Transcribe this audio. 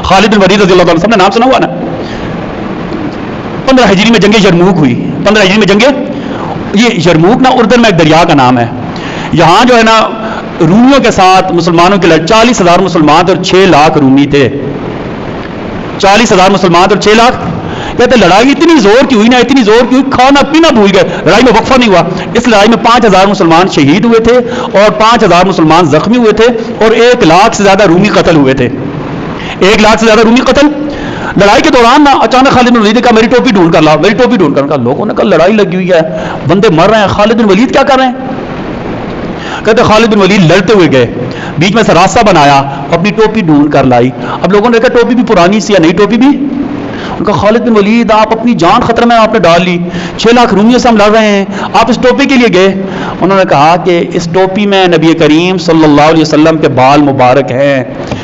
خالد بن ولید رضی اللہ عنہ، سب نے نام سنا ہوا نا. 15 ہجری میں جنگ یرموک ہوئی. 15 ہجری میں جنگ یہ یرموک نا اردن میں ایک دریا کا نام ہے. یہاں جو ہے نا رومیوں کے ساتھ مسلمانوں کے لڑائی، 40,000 مسلمان تھے اور 6 لاکھ رومی تھے. 40,000 مسلمان تھے اور 6 لاکھ. کہتے لڑائی اتنی زور کی ہوئی نا، اتنی زور کی ہوئی، کھانا پینا بھول گئے، لڑائی میں وقفہ نہیں ہوا. اس لڑائی میں 5,000 مسلمان شہید ہوئے تھے اور 5,000 مسلمان زخمی ہوئے تھے اور 1 لاکھ سے زیادہ رومی قتل ہوئے تھے. 1 لاکھ سے زیادہ رومی قتل. لڑائی کے دوران نا اچانک خالد بن ولید نے کہا میری ٹوپی ڈھونڈ کر لاؤ، میری ٹوپی ڈھونڈ کر. لوگوں نے کہا لڑائی لگی ہوئی ہے، بندے مر رہے ہیں، خالد بن ولید کیا کر رہے ہیں؟ کہتے خالد بن ولید لڑتے ہوئے گئے، بیچ میں سے راستہ بنایا، اپنی ٹوپی ڈھونڈ کر لائی. اب لوگوں نے کہا ٹوپی بھی پرانی سی ہے، نئی ٹوپی بھی. ان کا خالد بن ولید آپ اپنی جان خطرے میں آپ نے ڈال لی، 6 لاکھ رومیوں سے ہم لڑ رہے ہیں، آپ اس ٹوپی کے لیے گئے. انہوں نے کہا کہ اس ٹوپی میں نبی کریم صلی اللہ علیہ وسلم کے بال مبارک ہیں.